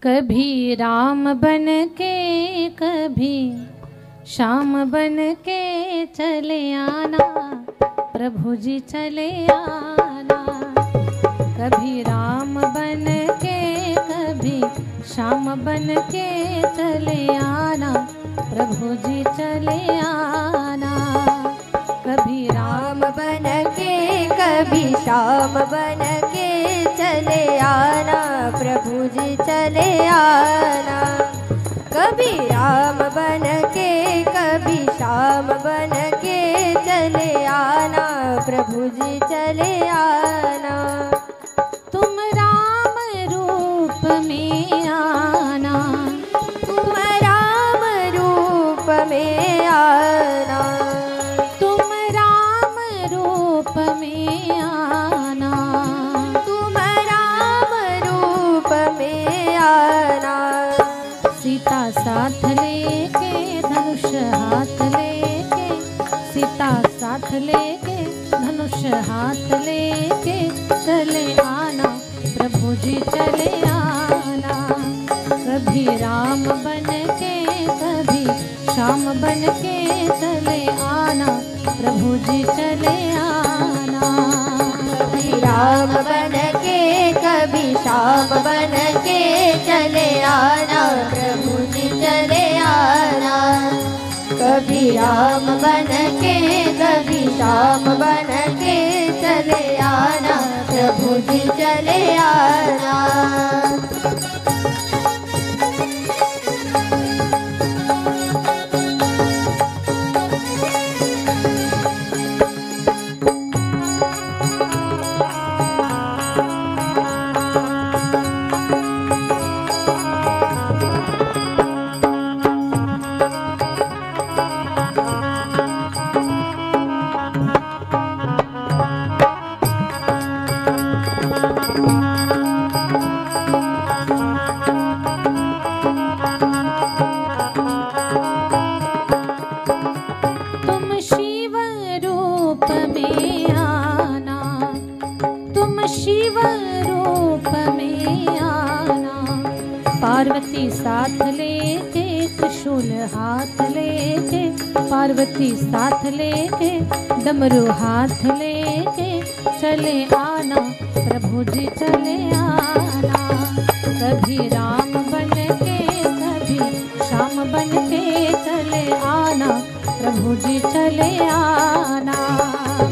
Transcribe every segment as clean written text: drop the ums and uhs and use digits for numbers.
कभी राम बन के कभी श्याम बन के चले आना, प्रभु जी चले आना। कभी राम बन के कभी श्याम बन के चले आना, प्रभु जी चले आना। कभी राम बन के कभी श्याम बन के चले आना, प्रभु जी चले आना। कभी राम बन के कभी श्याम बन के चले आना, प्रभु जी चले आना। तुम राम रूप में आना, तुम राम रूप में आना। तुम राम रूप में आना। तुम राम रूप में आना। सीता साथ लेके धनुष हाथ लेके, सीता साथ लेके धनुष हाथ लेके चले आना, प्रभु जी चले आना। कभी राम बन के कभी श्याम बन के चले आना, प्रभु जी चले आना। कभी राम बन के कभी श्याम बन के चले आना, प्रभु जी चले आना। कभी राम बन के कभी श्याम बन के चले आना, प्रभु जी चले आना। तुम शिव रूप में आना, तुम शिव रूप में आना। पार्वती साथ लेके त्रिशूल हाथ लेके, पार्वती साथ लेके डमरू हाथ लेके चले आना, प्रभु जी चले आना। कभी राम बन के कभी श्याम बन के चले आना, प्रभु जी चले आना।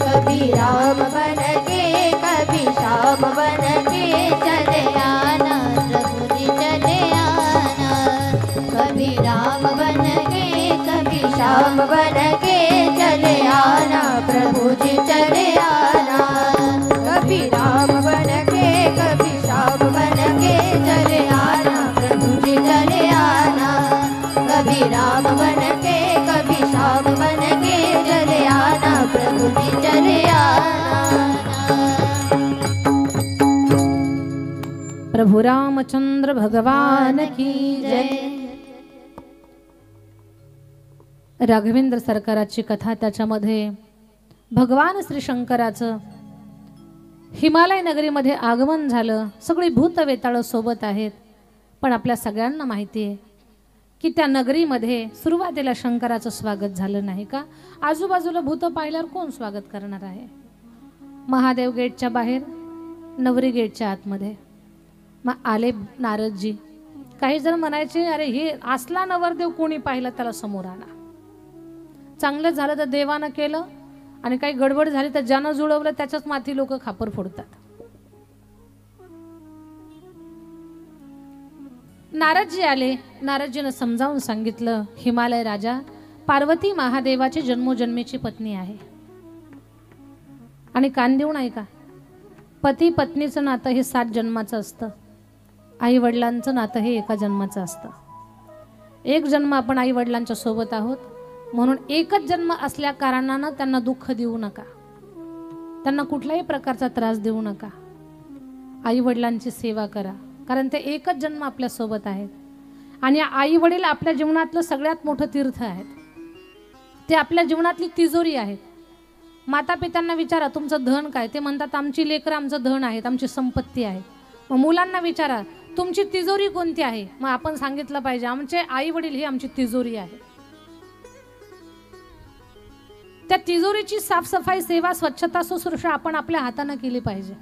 कभी राम बन के कभी श्याम बन के चले आना, प्रभु जी चले आना। कभी राम बन के कभी श्याम बन के चले आना, प्रभु जी चले आना। कभी राम बन के कभी श्याम बन के चले आना, प्रभु जी चले आना। कभी राम बन के कभी श्याम बन के चले आना, प्रभु जी चले आना। प्रभु रामचंद्र भगवान की जय। राघवेंद्र सरकाराची कथा, त्याच्यामध्ये भगवान श्री शंकराचं हिमालय नगरीमध्ये आगमन झालं। सगळी भूतवेताळ सोबत आहेत, पण आपल्या सगळ्यांना माहिती आहे की त्या नगरीमध्ये सुरुवातीला शंकराचं स्वागत झालं नाही का? आजूबाजूला भूत पाहिल्यावर कोण स्वागत करणार आहे? महादेव गेटच्या बाहेर, नवरी गेटच्या आतमध्ये। मग आले नारदजी। काही जण म्हणायचे, अरे हे असला नवरदेव कोणी पाहिला त्याला समोर आणा। चांगलं झालं तर देवानं केलं, आणि काही गडबड झाली तर ज्यानं जुळवलं त्याच्याच माथी लोक खापर फोडतात। नारदजी आले। नारदजीनं समजावून सांगितलं, हिमालय राजा, पार्वती महादेवाची जन्मोजन्मीची पत्नी आहे। आणि कान देऊन ऐका, पती पत्नीचं नातं हे 7 जन्माचं असतं, आई वडिलांचं नातं हे एका जन्माचं असतं। एक जन्म आपण आई वडिलांच्या सोबत आहोत, म्हणून एकच जन्म असल्या कारणानं त्यांना दुःख देऊ नका, त्यांना कुठल्याही प्रकारचा त्रास देऊ नका। आई वडिलांची सेवा करा, कारण ते एकच जन्म आपल्या सोबत आहेत। आणि आई वडील आपल्या जीवनातलं सगळ्यात मोठं तीर्थ आहेत, ते आपल्या जीवनातली तिजोरी आहेत। माता पित्यांना विचारा तुमचं धन काय, ते म्हणतात आमची लेकरं आमचं धन आहेत, आमची संपत्ती आहे। मग मुलांना विचारा तुमची तिजोरी कोणती आहे? मग आपण सांगितलं पाहिजे आमचे आई वडील ही आमची तिजोरी आहे. त्या तिजोरीची साफसफाई, सेवा, स्वच्छता, शुश्रूषा आपण आपल्या हाताने केली पाहिजे.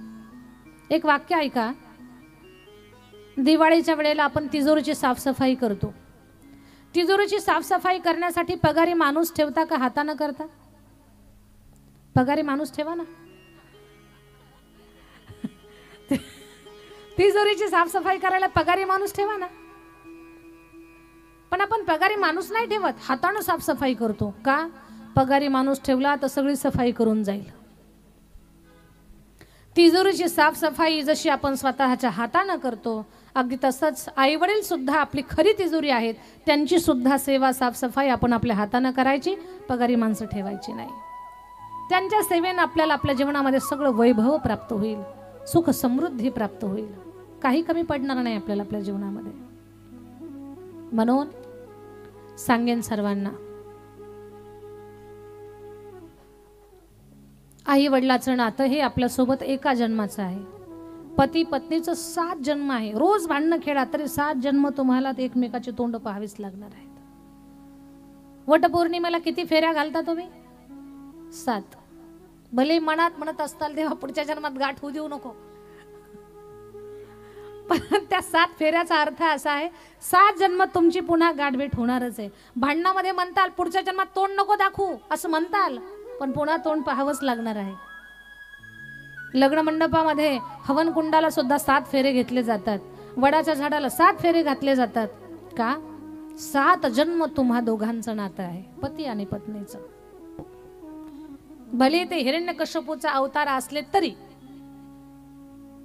एक वाक्य ऐका. दिवाळीच्या वेळेला आपण तिजोरीची साफसफाई करतो. तिजोरीची साफसफाई करण्यासाठी पगारी माणूस ठेवता का हाताने करता? पगारी माणूस ठेवा ना. तिजोरीची साफसफाई करायला पगारी माणूस ठेवा ना. पण आपण पगारी माणूस नाही ठेवत, हाताने साफसफाई करतो. का? पगारी माणूस ठेवला तर सगळी सफाई करून जाईल. तिजोरीची साफसफाई जशी आपण स्वतःच्या हाताने करतो, अगदी तसंच आई वडील सुद्धा आपली खरी तिजोरी आहेत. त्यांची सुद्धा सेवा, साफसफाई आपण आपल्या हाताने करायची, पगारी माणसं ठेवायची नाही. त्यांच्या सेवेने आपल्याला आपल्या जीवनामध्ये सगळं वैभव प्राप्त होईल, सुख समृद्धी प्राप्त होईल, काही कमी पडणार नाही आपल्याला आपल्या जीवनामध्ये. म्हणून सांगेन सर्वांना, आई वडिलाचं नातं हे आपल्यासोबत एका जन्माचं आहे. पती पत्नीचं 7 जन्म आहे. रोज भांडणं खेळा तरी 7 जन्म तुम्हाला एकमेकाची तोंड पाहावीच लागणार आहेत. वटपौर्णिमेला किती फेऱ्या घालता तुम्ही? 7. भले मनात म्हणत असताल तेव्हा पुढच्या जन्मात गाठ होऊ देऊ नको, पण त्या 7 फेऱ्याचा अर्थ असा आहे 7 जन्म तुमची पुन्हा गाठभेट होणारच आहे. भांडणामध्ये म्हणताल पुढच्या जन्मात तोंड नको दाखवू असं म्हणताल, पण पुन्हा तोंड पाहावंच लागणार आहे. लग्न मंडपामध्ये हवन कुंडाला सुद्धा 7 फेरे घेतले जातात. वडाच्या झाडाला 7 फेरे घातले जातात. का? 7 जन्म तुम्हा दोघांचं नातं आहे, पती आणि पत्नीचं. भले ते हिरण्यकश्यपूचा अवतार असले तरी,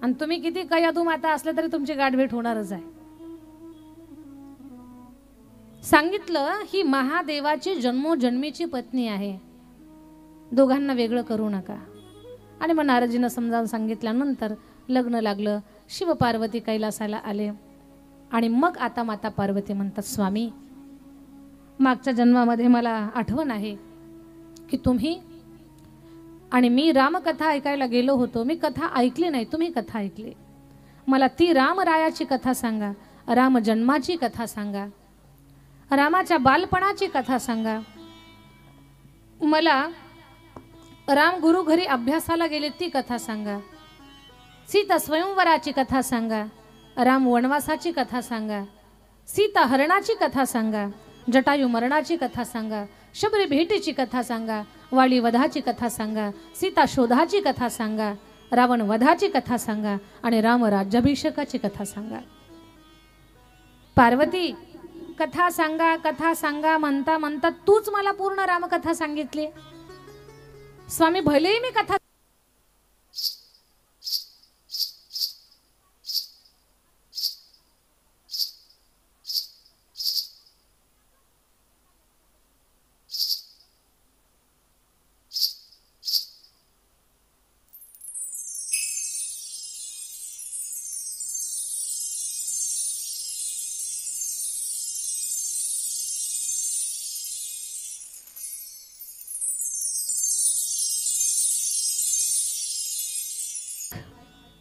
आणि तुम्ही किती कयादू माता असले तरी तुमची गाठभेट होणारच आहे. सांगितलं ही महादेवाची जन्मोजन्मीची पत्नी आहे, दोघांना वेगळं करू नका. आणि मग नारदजीनं समजावून सांगितल्यानंतर लग्न लागलं. शिव पार्वती कैलासाला आले आणि मग आता माता पार्वती म्हणतात, स्वामी मागच्या जन्मामध्ये मला आठवण आहे की तुम्ही आणि मी रामकथा ऐकायला गेलो होतो. मी कथा ऐकली नाही, तुम्ही कथा ऐकली. मला ती रामरायाची कथा सांगा, राम जन्माची कथा सांगा, रामाच्या बालपणाची कथा सांगा. मला राम गुरु घरी अभ्यासाला गेले ती कथा सांगा, सीता स्वयंवराची कथा सांगा, राम वनवासाची कथा सांगा, सीता हरणाची कथा सांगा, जटायू मरणाची कथा सांगा, शबरी भेटीची कथा सांगा, वाली वधाची कथा सांगा, सीता शोधाची कथा सांगा, रावण वधाची कथा सांगा आणि राम राज्याभिषेकाची कथा सांगा. पार्वती कथा सांगा कथा सांगा म्हणता म्हणता तूच मला पूर्ण रामकथा सांगितली. स्वामी भलेही मी कथा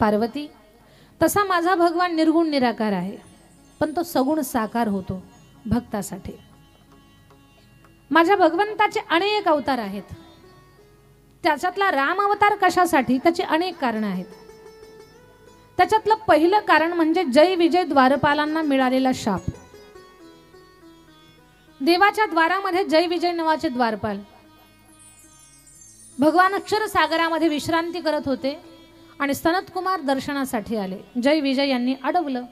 पार्वती तसा माझा भगवान निर्गुण निराकार आहे, पण तो सगुण साकार होतो भक्तासाठी. माझ्या भगवंताचे अनेक अवतार आहेत. त्याच्यातला राम अवतार कशासाठी? त्याची अनेक कारण आहेत. त्याच्यातलं पहिलं कारण म्हणजे जय विजय द्वारपालांना मिळालेला शाप. देवाच्या द्वारामध्ये जय विजय नावाचे द्वारपाल भगवान क्षीरसागरामध्ये विश्रांती करत होते आणि सनत कुमार दर्शनासाठी आले. जय विजय यांनी अडवलं.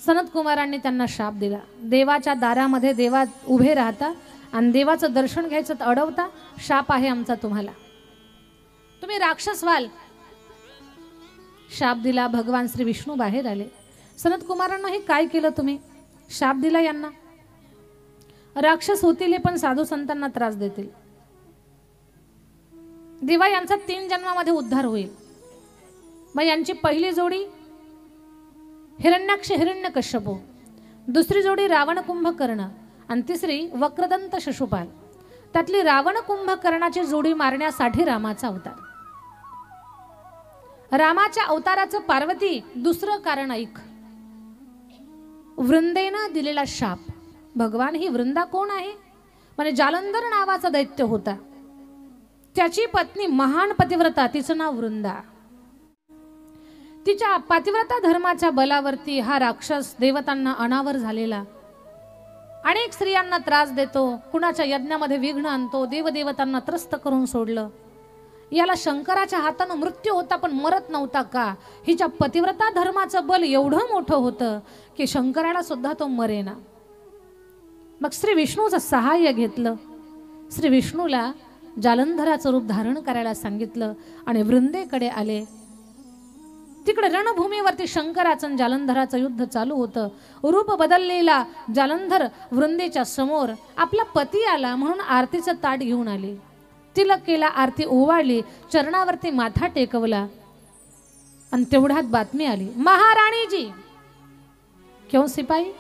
सनत कुमारांनी त्यांना शाप दिला. देवाच्या दारामध्ये देवा उभे राहता आणि देवाचं दर्शन घ्यायचं तर अडवता, शाप आहे आमचा तुम्हाला, तुम्ही राक्षस व्हाल. शाप दिला. भगवान श्री विष्णू बाहेर आले. सनत कुमारांना हे काय केलं तुम्ही? शाप दिला यांना. राक्षस होतील हे पण साधू संतांना त्रास देतील. देवा यांचा 3 जन्मामध्ये उद्धार होईल. मग यांची पहिली जोडी हिरण्याक्ष हिरण्यकश्यपू, दुसरी जोडी रावण कुंभकर्ण आणि तिसरी वक्रदंत शिशुपाल. त्यातली रावण कुंभकर्णाची जोडी मारण्यासाठी रामाचा अवतार. रामाच्या अवताराचं पार्वती दुसरं कारण ऐक. वृंदेनं दिलेला शाप. भगवान ही वृंदा कोण आहे? म्हणजे जालंधर नावाचा दैत्य होता, त्याची पत्नी महान पतिव्रता, तिचं नाव वृंदा. तिच्या पतिव्रता धर्माच्या बलावरती हा राक्षस देवतांना अनावर झालेला, अनेक स्त्रियांना त्रास देतो, कुणाच्या यज्ञामध्ये विघ्न आणतो, देवदेवतांना त्रस्त करून सोडलं. याला शंकराच्या हातानं मृत्यू होता पण मरत नव्हता का? हिच्या पतिव्रता धर्माचं बल एवढं मोठं होतं की शंकराला सुद्धा तो मरेना. मग श्री विष्णूचं सहाय्य घेतलं. श्री विष्णूला जालंधराचं रूप धारण करायला सांगितलं आणि वृंदेकडे आले. तिकडे रणभूमीवरती शंकराचं जालंधराचं युद्ध चालू होतं. रूप बदललेला जालंधर वृंदेच्या समोर आपला पती आला म्हणून आरतीचं ताट घेऊन आली. तिलक केला, आरती ओवाळली, चरणावरती माथा टेकवला आणि तेवढ्यात बातमी आली, महाराणी जी. क्यों सिपाही,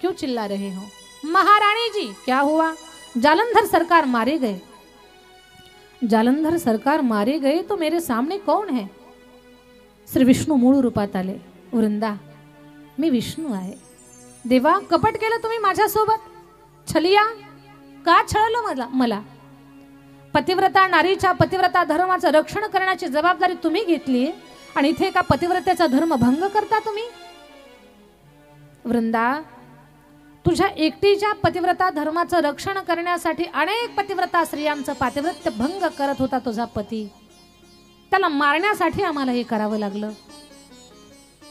क्यों चिल्ला रहे हो? महारानी जी क्या हुआ? जालंधर सरकार मारे गए. जालंधर सरकार मारे गए तो मेरे सामने कौन है? श्री विष्णू मूळ रूपात आले. वृंदा, मी विष्णू आहे. देवा, कपट केलं तुम्ही माझ्यासोबत, छलिया का छळलं मला? पतिव्रता नारीच्या पतिव्रता धर्माचं रक्षण करण्याची जबाबदारी तुम्ही घेतली आणि इथे का पतिव्रतेचा धर्म भंग करता तुम्ही? वृंदा, तुझ्या एकटीच्या पतिव्रता धर्माचं रक्षण करण्यासाठी अनेक पतिव्रता स्त्रियांचं पातिव्रत्य भंग करत होता तुझा पती. त्याला मारण्यासाठी आम्हाला हे करावं लागलं.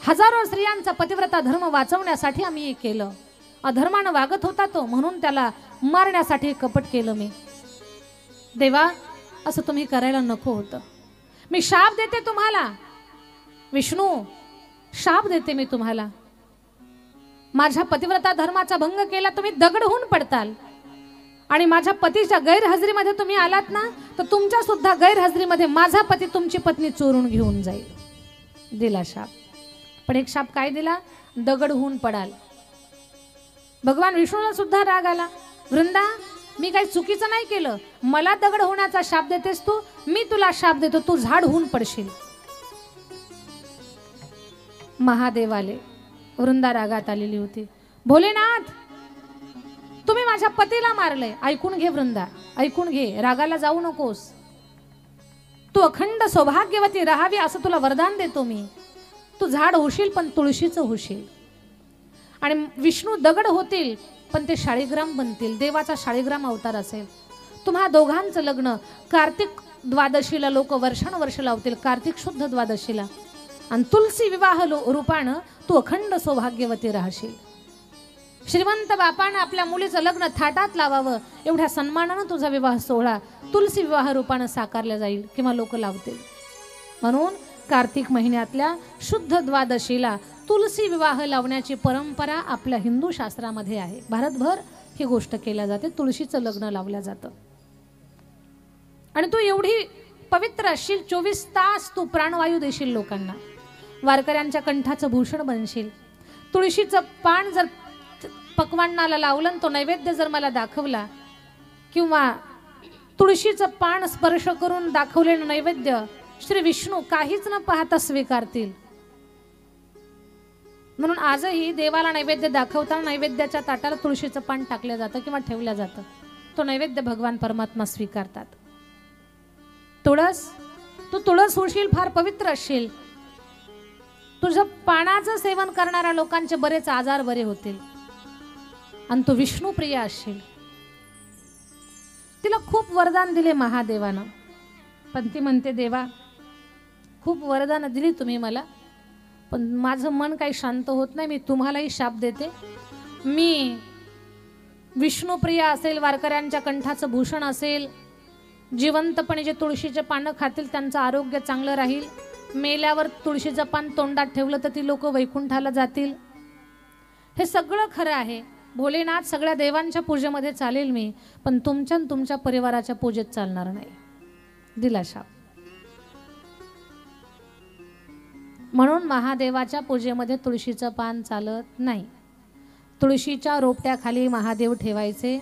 हजारो स्त्रियांचा पतिव्रता धर्म वाचवण्यासाठी आम्ही हे केलं. अधर्मानं वागत होता तो म्हणून त्याला मारण्यासाठी कपट केलं मी. देवा, असं तुम्ही करायला नको होतं. मी शाप देते तुम्हाला. विष्णू, शाप देते मी तुम्हाला. माझ्या पतिव्रता धर्माचा भंग केला तुम्ही दगड होऊन पडताल आणि माझ्या पतीच्या गैरहजेरीमध्ये तुम्ही आलात ना तर तुमच्या सुद्धा गैरहजेरीमध्ये माझा पती तुमची पत्नी चोरून घेऊन जाईल. दिला शाप. पण एक शाप काय दिला? दगड होऊन पडाल. भगवान विष्णूला सुद्धा राग आला. वृंदा, मी काही चुकीचं नाही केलं, मला दगड होण्याचा शाप देतेस तू, मी तुला शाप देतो, तू झाड होऊन पडशील. महादेव आले. वृंदा रागात आलेली होती. भोलेनाथ, तुम्ही माझ्या पतीला मारलंय. ऐकून घे वृंदा, ऐकून घे, रागाला जाऊ नकोस. तू अखंड सौभाग्यवती राहावी असं तुला वरदान देतो मी. तू झाड होशील पण तुळशीचं होशील आणि विष्णू दगड होतील पण ते शाळीग्राम बनतील. देवाचा शाळीग्राम अवतार असेल. तुम्हा दोघांचं लग्न कार्तिक द्वादशीला लोक वर्षानुवर्ष लावतील, कार्तिक शुद्ध द्वादशीला, आणि तुलसी विवाह रूपानं तू अखंड सौभाग्यवती राहशील. श्रीमंत बापानं आपल्या मुलीचं लग्न थाटात लावावं एवढ्या सन्मानानं तुझा विवाह सोहळा तुलसी विवाह रूपानं साकारला जाईल किंवा लोक लावतील. म्हणून कार्तिक महिन्यातल्या शुद्ध द्वादशीला तुलसी विवाह लावण्याची परंपरा आपल्या हिंदू शास्त्रामध्ये आहे. भारतभर ही गोष्ट केल्या जाते. तुळशीचं लग्न लावलं जातं. आणि तू एवढी पवित्र असशील, 24 तास तू प्राणवायू देशील लोकांना, वारकऱ्यांच्या कंठाचं भूषण बनशील. तुळशीचं पान जर पक्वान्नाला लावलं, तो नैवेद्य जर मला दाखवला किंवा तुळशीचं पान स्पर्श करून दाखवलेलं नैवेद्य श्री विष्णू काहीच न पाहता स्वीकारतील. म्हणून आजही देवाला नैवेद्य दाखवताना नैवेद्याच्या ताटाला तुळशीचं पान टाकलं जातं किंवा ठेवलं जातं. तो नैवेद्य भगवान परमात्मा स्वीकारतात. तुळस, तू तुळस होशील, फार पवित्र असशील. तुझं पानाचं सेवन करणाऱ्या लोकांचे बरेच आजार बरे होतील आणि तू विष्णुप्रिय असशील. तिला खूप वरदान दिले महादेवानं, पण ती म्हणते, देवा, खूप वरदान दिली तुम्ही मला, पण माझं मन काही शांत होत नाही. मी तुम्हालाही शाप देते. मी विष्णुप्रिय असेल, वारकऱ्यांच्या कंठाचं भूषण असेल, जिवंतपणे जे तुळशीचे पानं खातील त्यांचं आरोग्य चांगलं राहील, मेल्यावर तुळशीचं पान तोंडात ठेवलं तर ती लोक वैकुंठाला जातील. हे सगळं खरं आहे. भोलेनाथ, सगळ्या देवांच्या पूजेमध्ये चालेल मी, पण तुमच्या आणि तुमच्या परिवाराच्या पूजेत चालणार नाही. दिला शाप. म्हणून महादेवाच्या पूजेमध्ये तुळशीचं पान चालत नाही. तुळशीच्या रोपट्याखाली महादेव ठेवायचे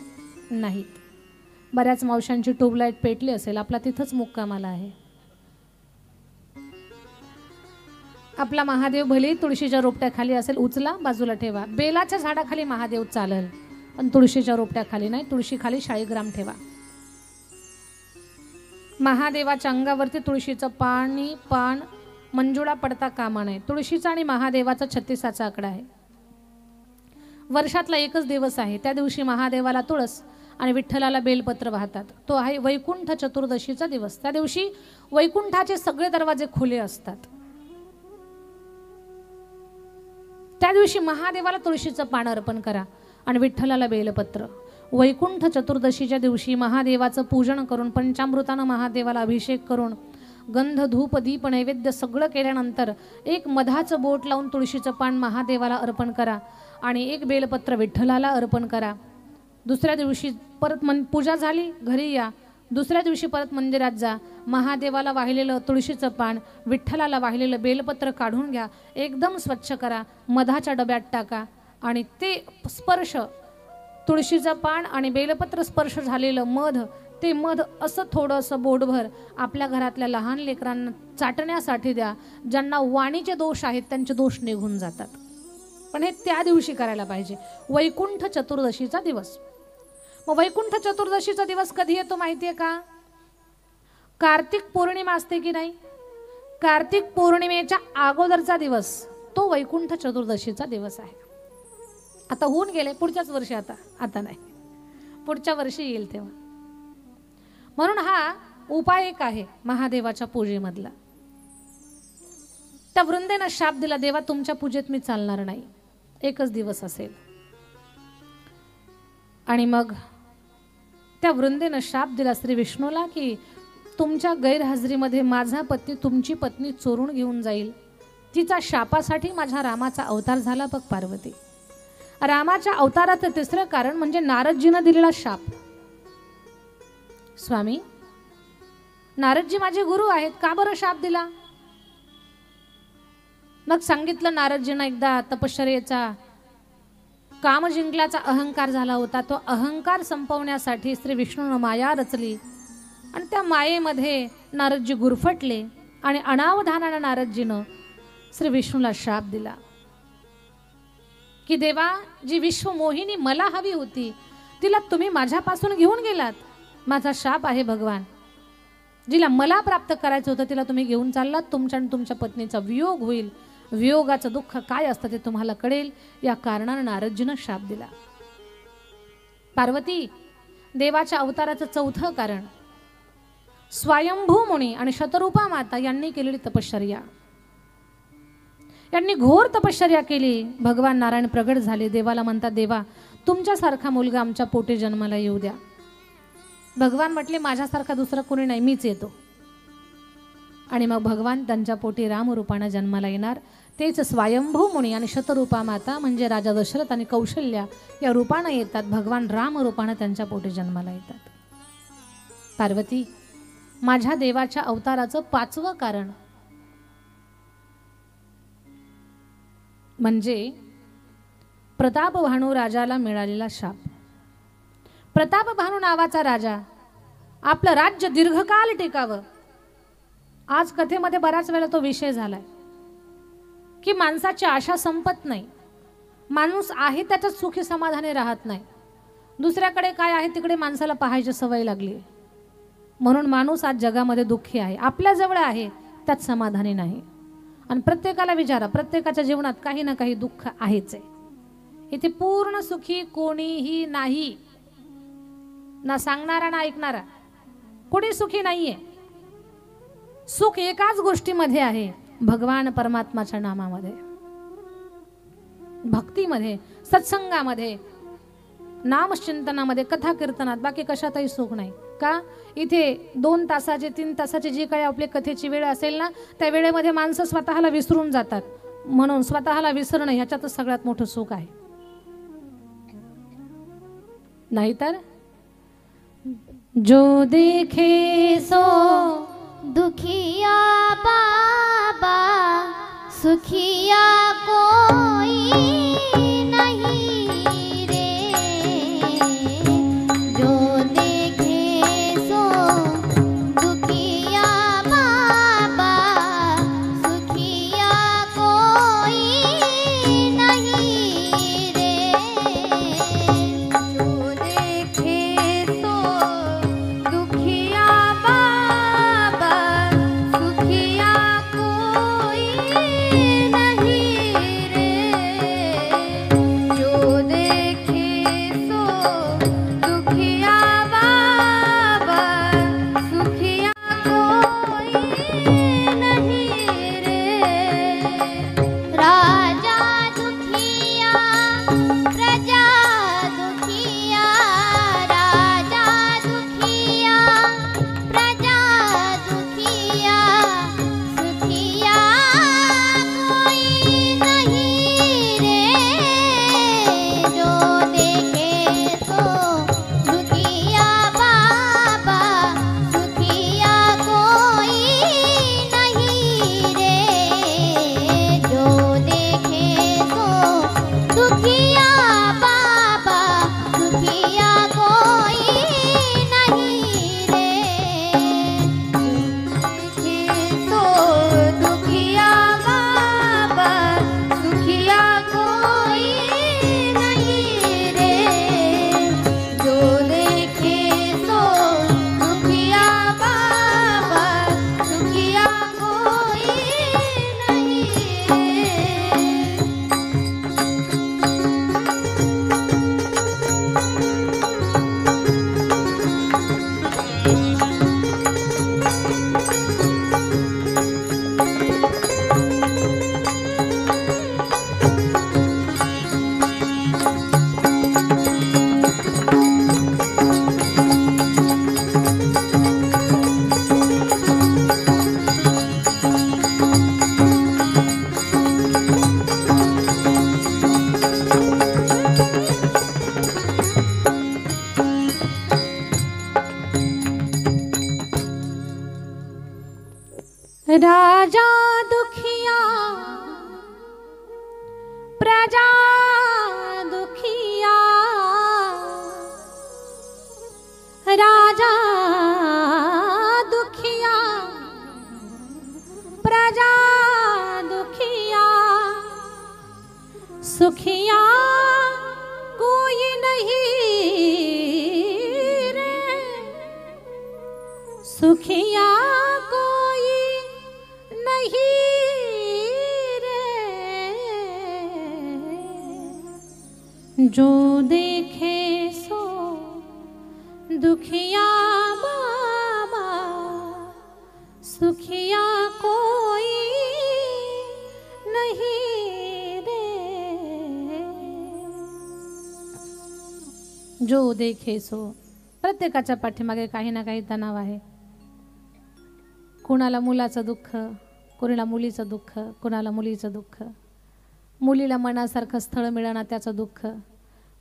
नाहीत. बऱ्याच मावशांची ट्यूबलाईट पेटली असेल, आपला तिथंच मुक्कामाला आहे. आपला महादेव भले तुळशीच्या रोपट्याखाली असेल, उचला बाजूला ठेवा. बेलाच्या झाडाखाली महादेव चालेल, पण तुळशीच्या रोपट्याखाली नाही. तुळशीखाली शाळीग्राम ठेवा. महादेवाच्या अंगावरती तुळशीचं पान मंजुळा पडता कामा नये. तुळशीचा आणि महादेवाचा 36चा आकडा आहे. वर्षातला एकच दिवस आहे, त्या दिवशी महादेवाला तुळस आणि विठ्ठलाला बेलपत्र वाहतात. तो आहे वैकुंठ चतुर्दशीचा दिवस. त्या दिवशी वैकुंठाचे सगळे दरवाजे खुले असतात. त्या दिवशी महादेवाला तुळशीचं पान अर्पण करा आणि विठ्ठलाला बेलपत्र. वैकुंठ चतुर्दशीच्या दिवशी महादेवाचं पूजन करून पंचामृतानं महादेवाला अभिषेक करून गंध धूप दीप नैवेद्य सगळं केल्यानंतर एक मधाचं बोट लावून तुळशीचं पान महादेवाला अर्पण करा आणि एक बेलपत्र विठ्ठलाला अर्पण करा. दुसऱ्या दिवशी परत पूजा झाली, घरी या. दुसऱ्या दिवशी परत मंदिरात जा. महादेवाला वाहिलेलं तुळशीचं पान, विठ्ठलाला वाहिलेलं बेलपत्र काढून घ्या, एकदम स्वच्छ करा, मधाच्या डब्यात टाका आणि ते स्पर्श, तुळशीचं पान आणि बेलपत्र स्पर्श झालेलं मध, ते मध असं थोडंसं बोटभर आपल्या घरातल्या लहान लेकरांना चाटण्यासाठी द्या. ज्यांना वाणीचे दोष आहेत त्यांचे दोष निघून जातात. पण हे त्या दिवशी करायला पाहिजे, वैकुंठ चतुर्दशीचा दिवस. मग वैकुंठ चतुर्दशीचा दिवस कधी येतो माहिती आहे का? कार्तिक पौर्णिमा असते की नाही, कार्तिक पौर्णिमेच्या अगोदरचा दिवस तो वैकुंठ चतुर्दशीचा दिवस आहे. आता होऊन गेले, पुढच्याच वर्षी, आता नाही, पुढच्या वर्षी येईल तेव्हा. म्हणून हा उपाय एक आहे महादेवाच्या पूजेमधला. त्या वृंदेनं शाप दिला, देवा तुमच्या पूजेत मी चालणार नाही, एकच दिवस असेल. आणि मग त्या वृंदेनं शाप दिला श्री विष्णूला की तुमच्या गैरहजेरीमध्ये माझा पती तुमची पत्नी चोरून घेऊन जाईल. तिचा शापासाठी माझ्या रामाचा अवतार झाला बघ पार्वती. रामाच्या अवताराचं तिसरं कारण म्हणजे नारदजीनं दिलेला शाप. स्वामी, नारदजी माझे गुरु आहेत, का बरं शाप दिला? मग सांगितलं नारदजीनं एकदा तपश्चर्येचा काम जिंकल्याचा अहंकार झाला होता. तो अहंकार संपवण्यासाठी श्री विष्णूनं माया रचली आणि त्या मायेमध्ये नारदजी गुरफटले आणि अनावधानानं नारदजीनं श्री विष्णूला शाप दिला की देवा, जी विश्वमोहिनी मला हवी होती तिला तुम्ही माझ्यापासून घेऊन गेलात. माझा शाप आहे भगवान, जिला मला प्राप्त करायचं होतं तिला तुम्ही घेऊन चाललात. तुमच्या आणि तुमच्या पत्नीचा वियोग होईल. वियोगाचं दुःख काय असतं ते तुम्हाला कळेल. या कारणानं नारदजीनं शाप दिला. पार्वती, देवाच्या अवताराचं चौथं कारण स्वयंभू मुनी आणि शतरूपा माता यांनी केलेली तपश्चर्या. यांनी घोर तपश्चर्या केली. भगवान नारायण प्रगट झाले. देवाला म्हणतात, देवा तुमच्यासारखा मुलगा आमच्या पोटी जन्माला येऊ द्या. भगवान म्हटले, माझ्यासारखा दुसरा कोणी नाही, मीच येतो. आणि मग भगवान त्यांच्या पोटी रामरूपानं जन्माला येणार. तेच स्वयंभू मुनी आणि शतरूपा माता म्हणजे राजा दशरथ आणि कौशल्या या रूपानं येतात. भगवान राम रूपानं त्यांच्या पोटी जन्माला येतात. पार्वती, माझ्या देवाच्या अवताराचं पाचवं कारण म्हणजे प्रतापभानू राजाला मिळालेला शाप. प्रतापभानू नावाचा राजा, आपलं राज्य दीर्घकाल टिकावं. आज कथेमध्ये बराच वेळा तो विषय झालाय की माणसाची आशा संपत नाही. माणूस आहे त्याच्यात सुखी समाधानी राहत नाही. दुसऱ्याकडे काय आहे तिकडे माणसाला पाहायची सवय लागली. म्हणून माणूस आज जगामध्ये दुःखी आहे. आपल्या जवळ आहे त्यात समाधानी नाही. आणि प्रत्येकाला विचारा, प्रत्येकाच्या जीवनात काही ना काही दुःख आहेच आहे. इथे पूर्ण सुखी कोणीही नाही, ना सांगणारा ना ऐकणारा, कोणी सुखी नाहीये. सुख एकाच गोष्टीमध्ये आहे, भगवान परमात्माच्या नामामध्ये, भक्तीमध्ये, सत्संगामध्ये, नामचिंतनामध्ये, कथा कीर्तनात. बाकी कशातही सुख नाही. का? इथे 2 तासाचे 3 तासाची जी काही आपली कथेची वेळ असेल ना, त्या वेळेमध्ये माणसं स्वतःला विसरून जातात. म्हणून स्वतःला विसरणं ह्याच्यातच सगळ्यात मोठं सुख आहे. नाहीतर जो देखे सो दुखिया बाबा, सुखिया कोई नहीं रे. जो देखे सो दुखिया बाबा, सुखिया राजा दुखिया प्रजा दुखिया, राजा दुखिया प्रजा दुखिया, सुखिया कोई नहीं रे, सुखिया कोई नहीं रे, जो देखे सो दुखिया बाबा, सुखिया कोई नहीं रे, जो देखे सो. प्रत्येकाच्या पाठीमागे काही ना काही तणाव आहे. कुणाला मुलाचं दुःख, कुणाला मुलीचं दुःख, कुणाला मुलीचं दुःख, मुलीला मनासारखं स्थळ मिळेना त्याचं दुःख,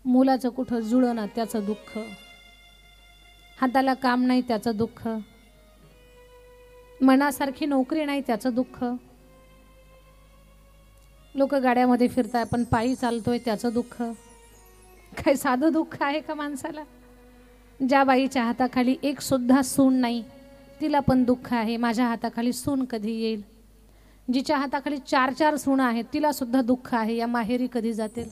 मुलाचं कुठं जुळेना त्याचं दुःख, हाताला काम नाही त्याचं दुःख, मनासारखी नोकरी नाही त्याचं दुःख, लोक गाड्यामध्ये फिरताय पण पायी चालतोय त्याचं दुःख. काय साधं दुःख आहे का माणसाला? ज्या बाईच्या हाताखाली एक सुद्धा सून नाही तिला पण दुःख आहे, माझ्या हाताखाली सून कधी येईल. जिच्या हाताखाली 4-4 सून आहेत तिला सुद्धा दुःख आहे, या माहेरी कधी जातील.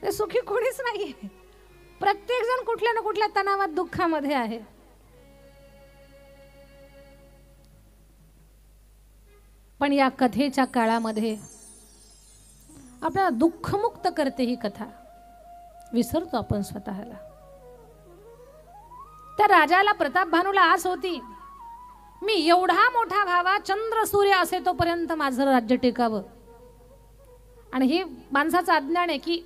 ते सुखी कोणीच नाही. प्रत्येक जण कुठल्या ना कुठल्या तणावात दुःखामध्ये आहे. पण या कथेच्या काळामध्ये आपल्याला दुःखमुक्त करते ही कथा. विसरतो आपण स्वतःला. त्या राजाला, प्रतापभानूला आस होती, मी एवढा मोठा व्हावा, चंद्र सूर्य असे तोपर्यंत माझं राज्य टिकावं. आणि हे माणसाचं अज्ञान आहे की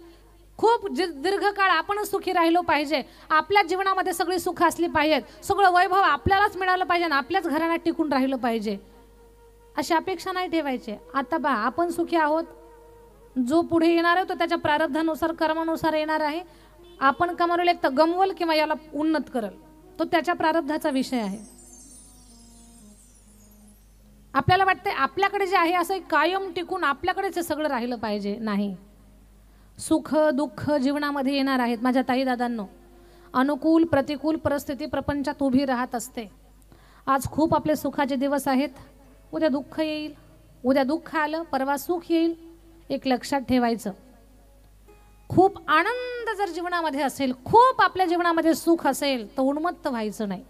खूप दीर्घकाळ आपणच सुखी राहिलो पाहिजे, आपल्या जीवनामध्ये सगळी सुख असली पाहिजेत, सगळं वैभव आपल्यालाच मिळालं पाहिजे आणि आपल्याच घराण्यात टिकून राहिलं पाहिजे, अशी अपेक्षा नाही ठेवायची. आता बा, आपण सुखी आहोत, जो पुढे येणार आहे तो त्याच्या प्रारब्धानुसार, कर्मानुसार येणार आहे. आपण कमावलेलं एक तर गमवल किंवा याला उन्नत करल, तो त्याच्या प्रारब्धाचा विषय आहे. आपल्याला वाटतंय आपल्याकडे जे आहे असं कायम टिकून आपल्याकडेच सगळं राहिलं पाहिजे. नाही, सुख दुःख जीवनामध्ये येणार आहेत. माझ्या ताई दादांनो, अनुकूल प्रतिकूल परिस्थिती प्रपंचात उभी राहत असते. आज खूप आपले सुखाचे दिवस आहेत, उद्या दुःख येईल. उद्या दुःख आलं, परवा सुख येईल. एक लक्षात ठेवायचं, खूप आनंद जर जीवनामध्ये असेल, खूप आपल्या जीवनामध्ये सुख असेल तर उन्मत्त व्हायचं नाही.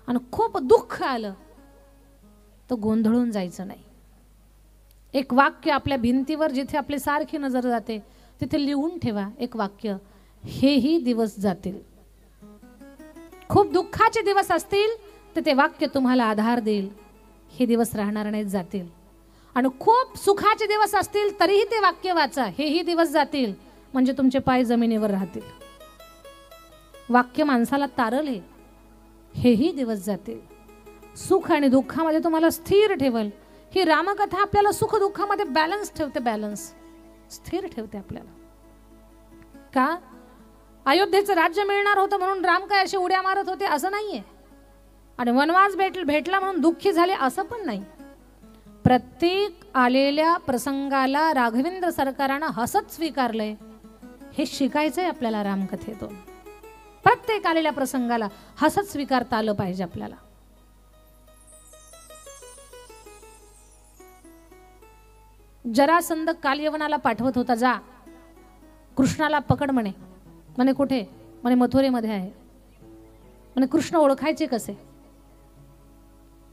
आणि खूप दुःख आलं तर गोंधळून जायचं नाही. एक वाक्य आपल्या भिंतीवर, जिथे आपली सारखी नजर जाते तिथे लिहून ठेवा. एक वाक्य, हेही दिवस जातील. खूप दुःखाचे दिवस असतील तर ते वाक्य तुम्हाला आधार देईल. हे दिवस राहणार नाहीत, जातील. आणि खूप सुखाचे दिवस असतील तरीही ते वाक्य वाचा, हेही दिवस जातील, म्हणजे तुमचे पाय जमिनीवर राहतील. वाक्य माणसाला तारले, हेही दिवस जातील. सुख आणि दुःखामध्ये तुम्हाला स्थिर ठेवल. ही रामकथा आपल्याला सुख दुःखामध्ये बॅलन्स ठेवते, बॅलन्स स्थिर ठेवते आपल्याला. का? अयोध्येचं राज्य मिळणार होतं म्हणून राम काय असे उड्या मारत होते असं नाहीये, आणि वनवास भेटला म्हणून दुःखी झाले असं पण नाही. प्रत्येक आलेल्या प्रसंगाला राघवेंद्र सरकारानं हसत स्वीकारलंय. हे शिकायचंय आपल्याला रामकथेतून. प्रत्येक आलेल्या प्रसंगाला हसत स्वीकारता आलं पाहिजे आपल्याला. जरासंध कालयवनाला पाठवत होता, जा कृष्णाला पकड म्हणे. म्हणे कुठे? म्हणे मथुरेमध्ये आहे. म्हणे कृष्ण ओळखायचे कसे?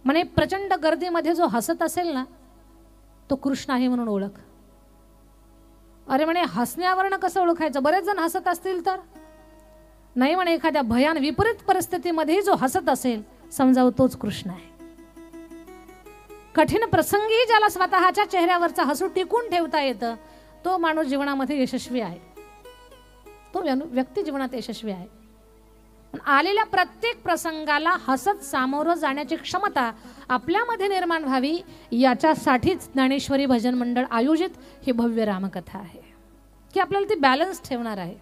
म्हणे प्रचंड गर्दीमध्ये जो हसत असेल ना तो कृष्ण आहे म्हणून ओळख. अरे म्हणे हसण्यावरनं कसं ओळखायचं? बरेच जण हसत असतील तर नाही. म्हणे एखाद्या भयान विपरीत परिस्थितीमध्ये जो हसत असेल समजावं तोच कृष्ण आहे. कठीण प्रसंगी ज्याला स्वतःच्या चेहऱ्यावरचा हसू टिकून ठेवता येतं तो माणूस जीवनामध्ये यशस्वी आहे, तो व्यक्ती जीवनात यशस्वी आहे. आलेल्या प्रत्येक प्रसंगाला हसत सामोरं जाण्याची क्षमता आपल्यामध्ये निर्माण व्हावी याच्यासाठीच ज्ञानेश्वरी भजन मंडळ आयोजित ही भव्य रामकथा आहे, की आपल्याला ती बॅलन्स ठेवणार आहे,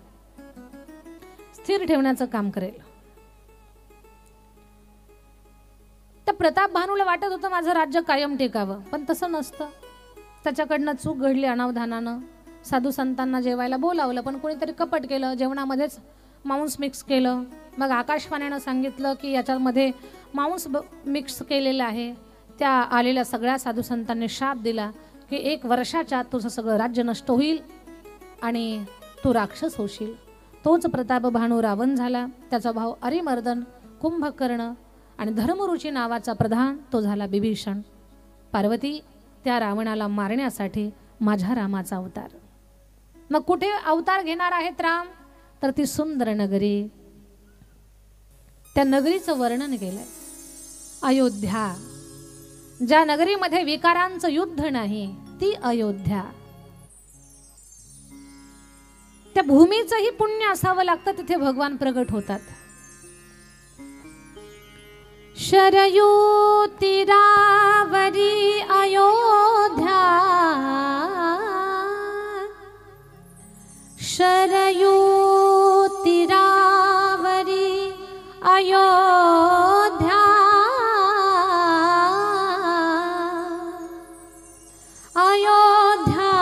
स्थिर ठेवण्याचं काम करेल. त्या प्रताप भानूला वाटत होतं माझं राज्य कायम टिकावं, पण तसं नसतं. त्याच्याकडनं चूक घडली अनावधानानं. साधू संतांना जेवायला बोलावलं, पण कोणीतरी कपट केलं, जेवणामध्येच मांस मिक्स केलं. मग आकाशवाणीनं सांगितलं की याच्यामध्ये मांस मिक्स केलेलं आहे. त्या आलेल्या सगळ्या साधू संतांनी शाप दिला की 1 वर्षाच्या आत तुझं सगळं राज्य नष्ट होईल आणि तू राक्षस होशील. तोच प्रताप भानू रावण झाला. त्याचा भाऊ अरिमर्दन, कुंभकर्ण आणि धर्मरुची नावाचा प्रधान तो झाला बिभीषण. पार्वती त्या रावणाला मारण्यासाठी माझ्या रामाचा अवतार. मग कुठे अवतार घेणार आहेत राम? तर ती सुंदर नगरी, त्या नगरीचं वर्णन केलंय. अयोध्या, ज्या नगरीमध्ये विकारांचं युद्ध नाही ती अयोध्या. त्या भूमीचंही पुण्य असावं लागतं, तिथे भगवान प्रगट होतात. शरयू तीरावरी अयोध्या, शरयू तीरावरी अयोध्या, अयोध्या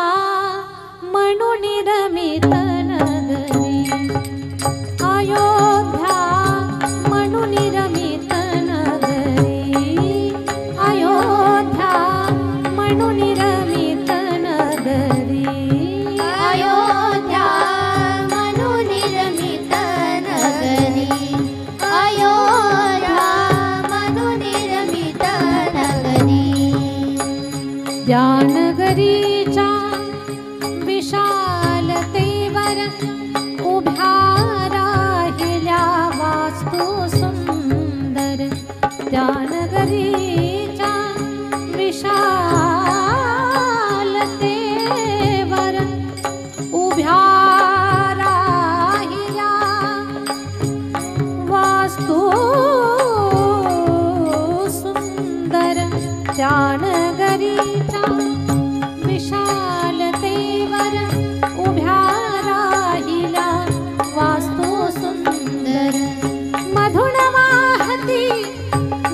म्हणून रमित नगरी, अयोध्या म्हणून रमित नगरी, अयोध्या म्हणून रमित नगरी, अयोध्या म्हणून रमित नगरी, अयोध्या म्हणून रमित नगरी. त्या नगरीच्या विशालतेवर उभ्या राहिल्या वास्तू सुंदर, त्या नगरीच्या विशालतेवर उभ्या राहिल्या वास्तू सुंदर, त्या नगरीच्या विशालतेवर उभ्या राहिल्या वास्तू सुंदर. मधुन वाहती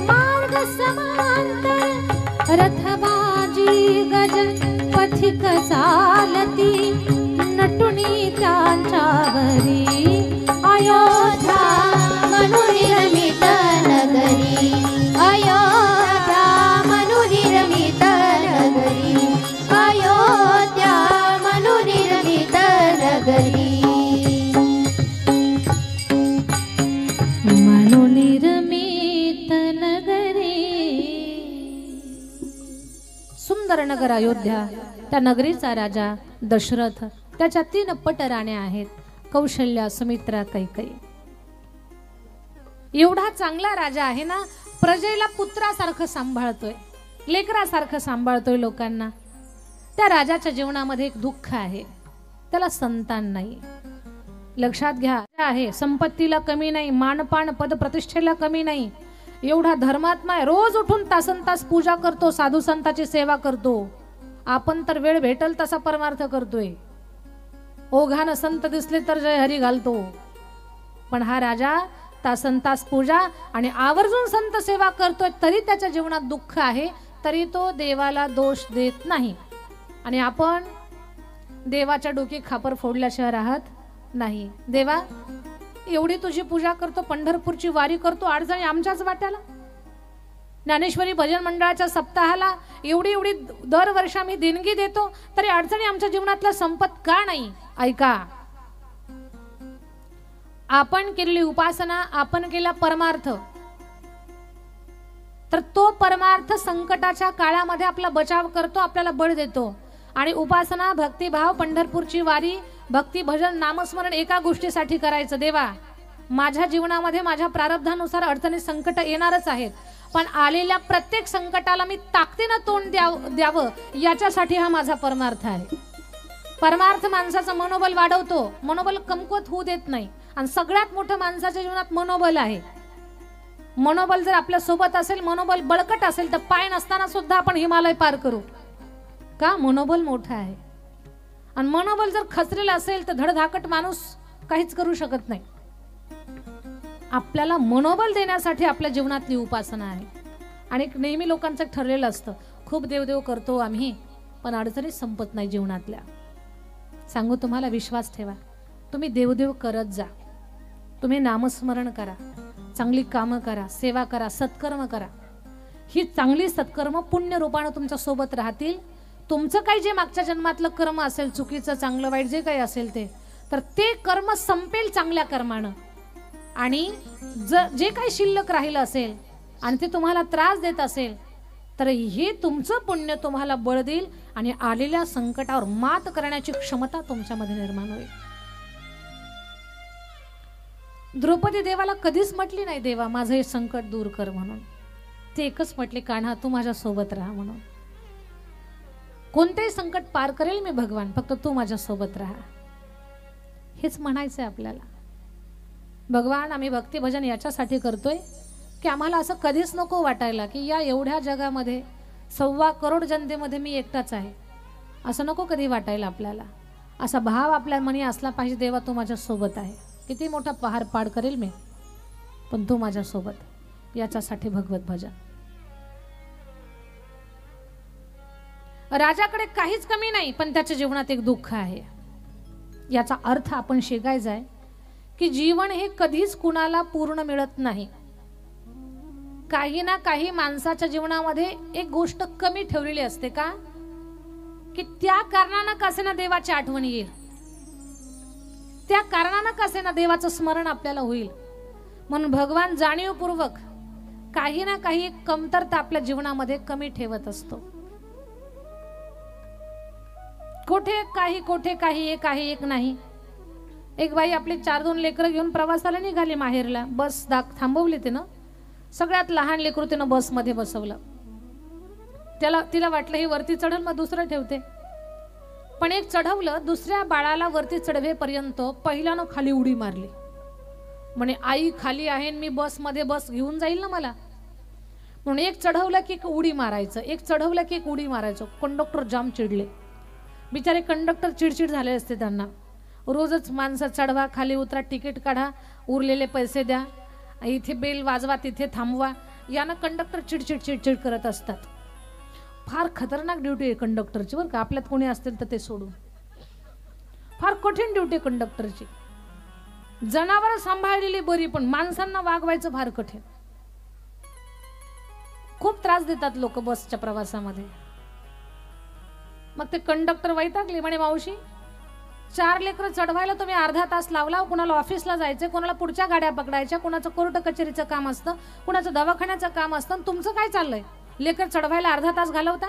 मार्ग समांतर, रथबाजी गज पथिक चालती, नटुनी त्यांच्यावरी अयोध्या म्हणून रमित नगरी, अयोध्या म्हणून रमित नगरी, अयोध्या म्हणून रमित नगरी. म्हणून रमित नगरी. सुंदर नगर अयोध्या. त्या नगरीचा राजा दशरथ, त्याच्या 3 पटराण्या आहेत, कौशल्या, सुमित्रा, कैकेयी. एवढा चांगला राजा आहे ना, प्रजेला पुत्रासारखं सांभाळतोय, लेकरासारखं सांभाळतोय लोकांना. त्या राजाच्या जीवनामध्ये एक दुःख आहे, त्याला संतान नाही. लक्षात घ्या, आहे संपत्तीला कमी नाही, मानपान पद प्रतिष्ठेला कमी नाही, एवढा धर्मात्मा आहे. रोज उठून तासन तास पूजा करतो, साधू संतांची सेवा करतो. आपण तर वेळ भेटल तसा परमार्थ करतोय. ओघानं संत दिसले तर जय हरी घालतो. पण हा राजा तासन तास पूजा आणि आवर्जून संत सेवा करतोय, तरी त्याच्या जीवनात दुःख आहे, तरी तो देवाला दोष देत नाही. आणि आपण देवाच्या डोकी खापर फोडल्याशिवाय राहत नाही. देवा, एवढी तुझी पूजा करतो, पंढरपूरची वारी करतो, अडचणी आमच्याच वाट्याला. ज्ञानेश्वरी भजन मंडळाच्या सप्ताहाला एवढी दरवर्षी आम्ही देणगी देतो, तरी अडचणी आमच्या जीवनातला संपत का नाही? ऐका, आपण केलेली उपासना, आपण केला परमार्थ, तर तो परमार्थ संकटाच्या काळामध्ये आपला बचाव करतो, आपल्याला बळ देतो. आणि उपासना, भक्तिभाव, पंढरपूरची वारी, भक्ती, भजन, नामस्मरण एका गोष्टीसाठी करायचं. देवा, माझ्या जीवनामध्ये माझ्या प्रारब्धानुसार अडचणी, संकट येणारच आहेत, पण आलेल्या प्रत्येक संकटाला मी ताकदीनं तोंड द्यावं, याच्यासाठी हा माझा परमार्थ आहे. परमार्थ माणसाचं मनोबल वाढवतो, मनोबल कमकुवत होऊ देत नाही. आणि सगळ्यात मोठं माणसाच्या जीवनात मनोबल आहे. मनोबल जर आपल्या सोबत असेल, मनोबल बळकट असेल, तर पाय नसताना सुद्धा आपण हिमालय पार करू. का? मनोबल मोठं आहे. आणि मनोबल जर खचलेलं असेल तर धडधाकट माणूस काहीच करू शकत नाही. आपल्याला मनोबल देण्यासाठी आपल्या जीवनातली उपासना आहे. आणि नेहमी लोकांचं ठरलेलं असतं, खूप देवदेव करतो आम्ही पण अडचणी संपत नाही जीवनातल्या. सांगू तुम्हाला, विश्वास ठेवा, तुम्ही देवदेव करत जा, तुम्ही नामस्मरण करा, चांगली कामं करा, सेवा करा, सत्कर्म करा. ही चांगली सत्कर्म पुण्य रूपानं तुमच्या सोबत राहतील. तुमचं काही जे मागच्या जन्मातलं कर्म असेल, चुकीचं चांगलं वाईट जे काही असेल तर ते कर्म संपेल चांगल्या कर्मानं. आणि जे काही शिल्लक राहिलं असेल आणि ते तुम्हाला त्रास देत असेल तर हे तुमचं पुण्य तुम्हाला बळ देईल आणि आलेल्या संकटावर मात करण्याची क्षमता तुमच्यामध्ये निर्माण होईल. द्रौपदी देवाला कधीच म्हटली नाही, देवा माझं हे संकट दूर कर म्हणून. ते एकच म्हटले, कान्हा तू माझ्या सोबत राहा म्हणून. कोणतेही संकट पार करेल मी भगवान, फक्त तू माझ्या सोबत राहा. हेच म्हणायचंय आपल्याला. भगवान, आम्ही भक्ती भजन याच्यासाठी करतोय की आम्हाला असं कधीच नको वाटायला की या एवढ्या जगामध्ये 1.25 करोड जनतेमध्ये मी एकटाच आहे, असं नको कधी वाटायला आपल्याला. असा भाव आपल्या मनी असला पाहिजे, देवा तू माझ्या सोबत आहे. किती मोठा पहाड पार करेल मी, पण तू माझ्या सोबत. याच्यासाठी भगवत भजन. राजाकडे काहीच कमी नाही पण त्याच्या जीवनात एक दुःख आहे. याचा अर्थ आपण शिकायचा आहे की जीवन हे कधीच कुणाला पूर्ण मिळत नाही. काही ना काही माणसाच्या जीवनामध्ये एक गोष्ट कमी ठेवलेली असते का, की त्या कारणानं कसे देवाची आठवण येईल, त्या कारणानं कसे देवाचं स्मरण आपल्याला होईल. म्हणून भगवान जाणीवपूर्वक काही ना काही एक कमतरता आपल्या जीवनामध्ये कमी ठेवत असतो. कोठे काही एक आहे, एक नाही. एक बाई आपली 4-2 लेकरं घेऊन प्रवासाला निघाली माहेरला. बस थांबवली तिनं. सगळ्यात लहान लेकरू तिनं बसमध्ये बसवलं. तिला वाटलं ही वरती चढल मग दुसरं ठेवते, पण एक चढवलं. दुसऱ्या बाळाला वरती चढवेपर्यंत पहिल्यानं खाली उडी मारली. म्हणे आई खाली आहे, मी बसमध्ये, बस घेऊन जाईल ना मला. म्हणून एक चढवलं की एक उडी मारायचं, एक चढवलं की एक उडी मारायचं. कंडक्टर जाम चिडले. बिचारे कंडक्टर चिडचिड झाले असते त्यांना. रोजच माणसं चढवा, खाली उतरा, तिकीट काढा, उरलेले पैसे द्या, इथे बेल वाजवा, तिथे थांबवा. यानं कंडक्टर चिडचिड चिडचिड करत असतात. फार खतरनाक ड्युटी आहे कंडक्टरची बरं का. आपल्यात कोणी असतील तर ते सोडून. फार कठीण ड्युटी आहे कंडक्टरची. जनावरं सांभाळलेली बरी पण माणसांना वागवायचं फार कठीण. खूप त्रास देतात लोक बसच्या प्रवासामध्ये. मग ते कंडक्टर वैतागले. म्हणे मावशी 4 लेकरं चढवायला तुम्ही अर्धा तास लावला. कुणाला ऑफिसला जायचं, कुणाला पुढच्या गाड्या पकडायच्या, कुणाचं कोर्ट कचेरीचं काम असतं, कुणाचं दवाखान्याचं काम असतं. तुमचं काय चाललंय, लेकर चढवायला अर्धा तास घालवता.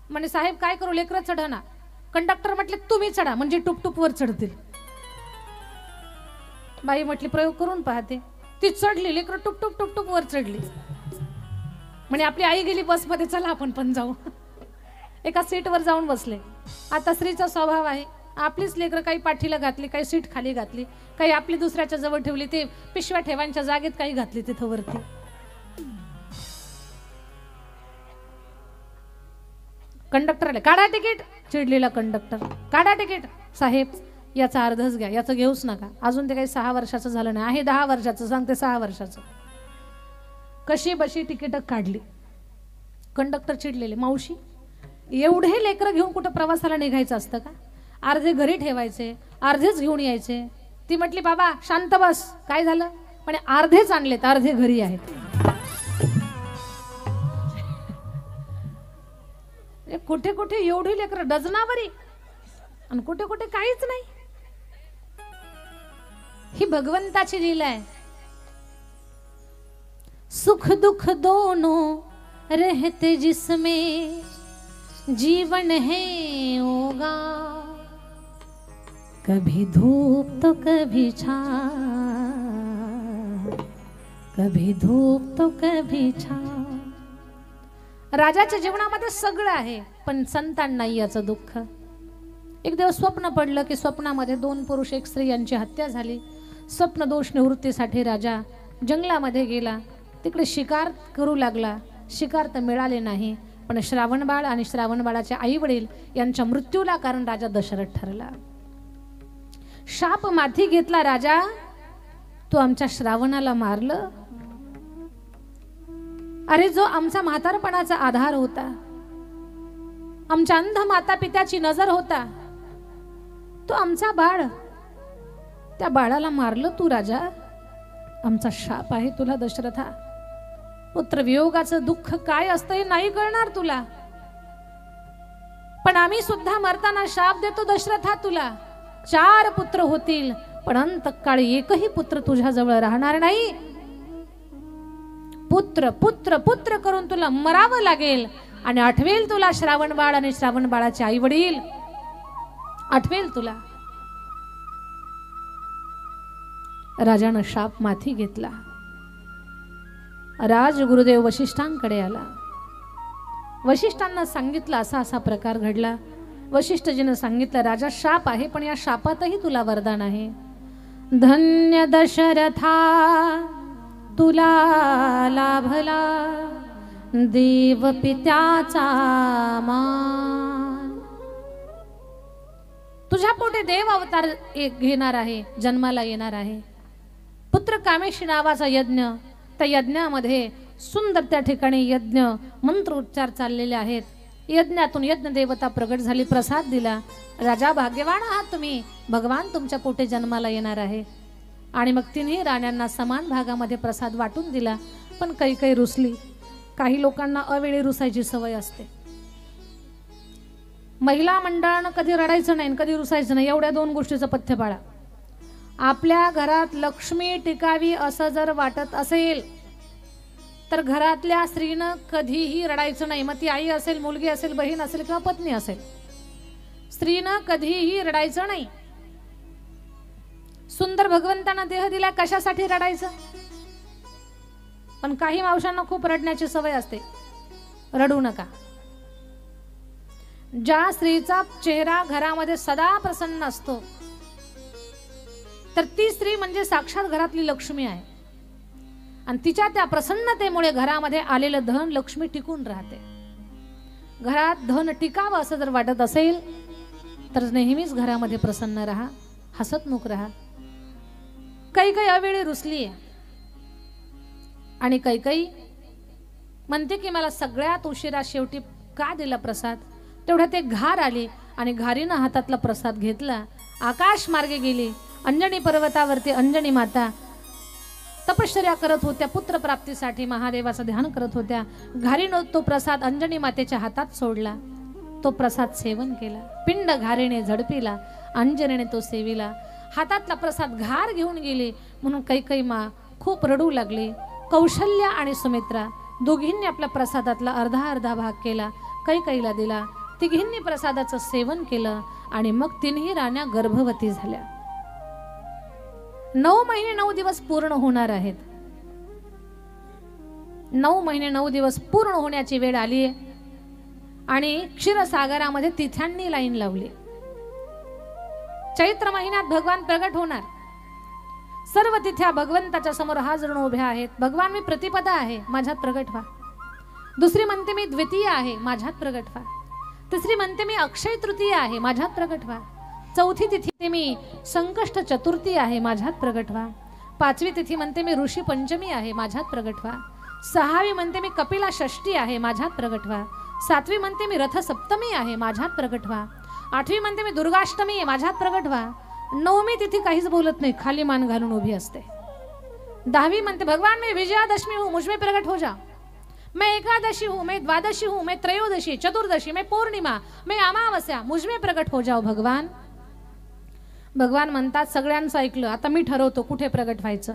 म्हणे साहेब काय करू, लेकरं चढना. कंडक्टर म्हटले तुम्ही चढा म्हणजे टुपटुप वर चढतील. बाई म्हटली प्रयोग करून पाहते. ती चढली, लेकरं टुपटुप टुपटुप वर चढली. म्हणे आपली आई गेली बसमध्ये, चला आपण पण जाऊ. एका सीटवर जाऊन बसले. आता स्त्रीचा स्वभाव आहे, आपलीच लेकरं काही पाठीला घातली, काही सीट खाली घातली, काही आपली दुसऱ्याच्या जवळ ठेवली, ते पिशव्या ठेवांच्या जागेत काही घातली तिथं वरती. कंडक्टर आले, काढा तिकीट. चिडलेला कंडक्टर, काढा तिकीट. साहेब याचा अर्धच घ्या, याचं घेऊच नका. अजून ते काही 6 वर्षाचं झालं नाही, आहे 10 वर्षाचं, सांगते 6 वर्षाचं. कशी बशी तिकीट काढली. कंडक्टर चिडलेले, मावशी एवढे लेकरं घेऊन कुठं प्रवासाला निघायचं असतं का, अर्धे घरी ठेवायचे, अर्धेच घेऊन यायचे. ती म्हटली बाबा शांत बस, काय झालं. पण अर्धेच आणलेत, अर्धे घरी आहेत. कुठे कुठे एवढी लेकरं डझनावरी आणि कुठे कुठे काहीच नाही. ही भगवंताची लीला आहे. सुख दुख दोनों रहते जिसमें जीवन है होगा, कभी धूप तो कभी छाव, कभी धूप तो कभी छाव. राजाच्या जीवनामध्ये सगळं आहे पण संतान नाही याचं दुःख. एक दिवस स्वप्न पडलं की स्वप्नामध्ये 2 पुरुष 1 स्त्री यांची हत्या झाली. स्वप्न दोष निवृत्तीसाठी राजा जंगलामध्ये गेला. तिकडे शिकार करू लागला. शिकार तर मिळाले नाही, पण श्रावणबाळ आणि श्रावणबाळाचे आई वडील यांच्या मृत्यूला कारण राजा दशरथ ठरला. शाप माथी घेतला राजा, तू आमच्या श्रावणाला मारलं. अरे जो आमचा म्हातारपणाचा आधार होता, आमच्या अंध माता पित्याची नजर होता, तो आमचा बाळ, त्या बाळाला मारलं तू राजा. आमचा शाप आहे तुला दशरथा. पुत्र वियोगाचं दुःख काय असतं हे नाही कळणार तुला, पण आम्ही सुद्धा मरताना शाप देतो दशरथा तुला. 4 पुत्र होतील, पण अंतकाळी एकही पुत्र तुझ्या जवळ राहणार नाही. पुत्र पुत्र पुत्र करून तुला मरावं लागेल आणि आठवेल तुला श्रावण बाळ आणि श्रावण बाळाचे आई वडील आठवेल तुला. राजानं शाप माथी घेतला. राज गुरुदेव वशिष्ठांकडे आला. वशिष्ठांना सांगितलं असा असा प्रकार घडला. वशिष्ठजीनं सांगितलं राजा शाप आहे, पण या शापातही तुला वरदान आहे. धन्य दशरथा तुला लाभला देव पित्याचा मान. तुझ्या पोटे देव अवतार घेणार आहे, जन्माला येणार आहे. पुत्र कामेशी नावाचा यज्ञ, त्या यज्ञामध्ये सुंदर त्या ठिकाणी यज्ञ मंत्र उच्चार चाललेले आहेत. यज्ञातून यज्ञ देवता प्रगट झाली, प्रसाद दिला. राजा भाग्यवान आहात तुम्ही, भगवान तुमच्या पोटे जन्माला येणार आहे. आणि मग तिन्ही राण्यांना समान भागामध्ये प्रसाद वाटून दिला. पण काही रुसली. काही लोकांना अवेळी रुसायची सवय असते. महिला मंडळानं कधी रडायचं नाही, कधी रुसायचं नाही. एवढ्या 2 गोष्टीचं पथ्य पाळा. आपल्या घरात लक्ष्मी टिकावी असं जर वाटत असेल तर घरातल्या स्त्रीनं कधीही रडायचं नाही. मग ती आई असेल, मुलगी असेल, बहीण असेल किंवा पत्नी असेल, स्त्रीनं कधीही रडायचं नाही. सुंदर भगवंतानं देह दिला, कशासाठी रडायचं? पण काही मावशांना खूप रडण्याची सवय असते. रडू नका. ज्या स्त्रीचा चेहरा घरामध्ये सदा प्रसन्न असतो तर ती स्त्री म्हणजे साक्षात घरातली लक्ष्मी आहे. आणि तिच्या त्या प्रसन्नतेमुळे घरामध्ये आलेलं धन लक्ष्मी टिकून राहते. घरात धन टिकावं असं जर वाटत असेल तर नेहमीच घरामध्ये प्रसन्न राहा, हसतमुख राहा. काही अवेळी रुसली आहे आणि काही म्हणते की मला सगळ्यात उशिरा शेवटी का दिला प्रसाद. तेवढ्यात एक घार आली आणि घारीनं हातातला प्रसाद घेतला, आकाश मार्गे गेली. अंजनी पर्वतावरती अंजनी माता तपश्चर्या करत होत्या, पुत्र प्राप्तीसाठी महादेवाचं ध्यान करत होत्या. घारीनं तो प्रसाद अंजनी मातेच्या हातात सोडला. तो प्रसाद सेवन केला. पिंड घारीने झडपिला, अंजनीने तो सेविला. हातातला प्रसाद घार घेऊन गेली म्हणून काही मा खूप रडू लागली. कौशल्य आणि सुमित्रा दोघींनी आपल्या प्रसादातला अर्धा भाग केला, कैकेयीला दिला. तिघींनी प्रसादाचं सेवन केलं आणि मग तिन्ही राण्या गर्भवती झाल्या. 9 महिने 9 दिवस पूर्ण होणार आहेत. 9 महिने 9 दिवस पूर्ण होण्याची वेळ आली आणि क्षीरसागरामध्ये तिथ्यांनी लाईन लावली. चैत्र महिन्यात भगवान प्रगट होणार. सर्व तिथ्या भगवंताच्या समोर हाजर उभ्या आहेत. भगवान मी प्रतिपदा आहे, माझ्यात प्रगट व्हा. दुसरी म्हणते मी द्वितीय आहे, माझ्यात प्रगट व्हा. तिसरी म्हणते मी अक्षय तृतीय आहे, माझ्यात प्रगट व्हा. चौथी तिथी मी संकष्ट चतुर्थी आहे, माझ्यात प्रगट व्हा. 5वी तिथी म्हणते मी ऋषी पंचमी आहे, माझ्यात प्रगट व्हा. 6वी म्हणते मी कपिला षष्ठी आहे, माझ्यात प्रगट व्हा. 7वी म्हणते मी रथ सप्तमी आहे, माझ्यात प्रगट व्हा. 8वी म्हणते मी दुर्गाष्टमी आहे, माझ्यात प्रगट व्हा. 9वी तिथी काहीच बोलत नाही, खाली मान घालून उभी असते. 10वी म्हणते भगवान मैं विजयादशमी हूँ, मुझ में प्रगट हो जा. मैं एकादशी हूँ, मैं द्वादशी हूँ, मैं त्रयोदशी, चतुर्दशी, मैं पूर्णिमा, मैं अमावस्या, मुझ में प्रगट हो जाओ भगवान. भगवान म्हणतात सगळ्यांचं ऐकलं, आता मी ठरवतो कुठे प्रगट व्हायचं.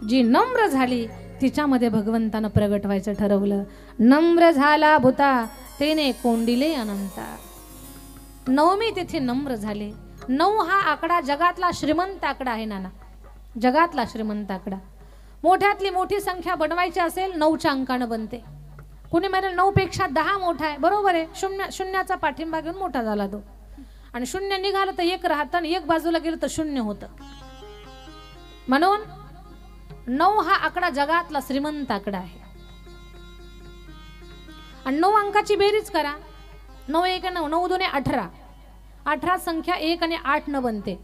जी नम्र झाली तिच्यामध्ये भगवंतानं प्रगट व्हायचं ठरवलं. नम्र झाला भूता तेने कोंडिले अनंता. 9वी तिथी नम्र झाले. 9 हा आकडा जगातला श्रीमंत आकडा आहे नाना, जगातला श्रीमंत आकडा. मोठ्यातली मोठी संख्या बनवायची असेल 9च्या अंकानं बनते. कुणी म्हणेल 9 पेक्षा 10 मोठा आहे, बरोबर आहे. शून्याचा पाठिंबा घेऊन मोठा झाला तो. आणि 0 निघालं तर 1 राहतं आणि 1 बाजूला गेलं तर 0 होतं. म्हणून 9 हा आकडा जगातला श्रीमंत आकडा आहे. आणि 9 अंकाची बेरीज करा. 9 1 9, 9 2 18. 18 संख्या 1 आणि 8 न बनते.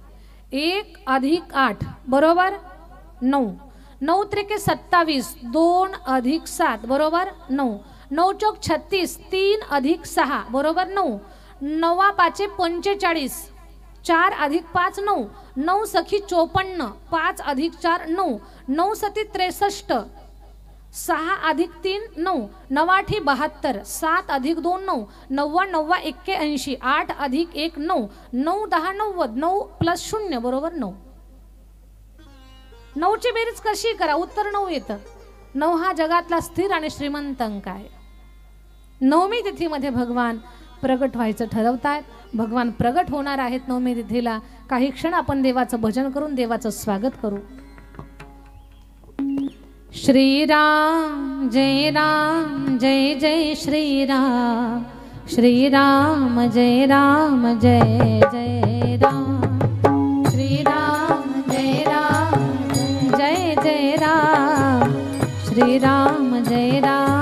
1 + 8 बरोबर 9. 9 त्रिके 27, 2 अधिक 7 बरोबर 9, 9 चौक 36, 3 अधिक 6 बरोबर 9, 9 पाचे 45, 4 अधिक 5 9, 9 सखी 54, 5 अधिक 4 9, 9 सती 63, 6 अधिक 3 9, 9 आठी 72, 7 अधिक 2 9, 9 9 81, 8 अधिक 1 9, 9 10 90, 9 प्लस 0 बरोबर 9. 9 ची बेरीज कशी करा? उत्तर 9 येतं. 9 हा जगातला स्थिर आणि श्रीमंत अंक आहे. नवमी तिथीमध्ये भगवान प्रगट व्हायचं ठरवतायत. भगवान प्रगट होणार आहेत नवमी तिथीला. काही क्षण आपण देवाचं भजन करून देवाचं स्वागत करू. श्रीराम जय राम जय जय श्रीराम, श्रीराम जय राम जय जय राम, श्रीराम जय राम जय जय राम, श्रीराम जय राम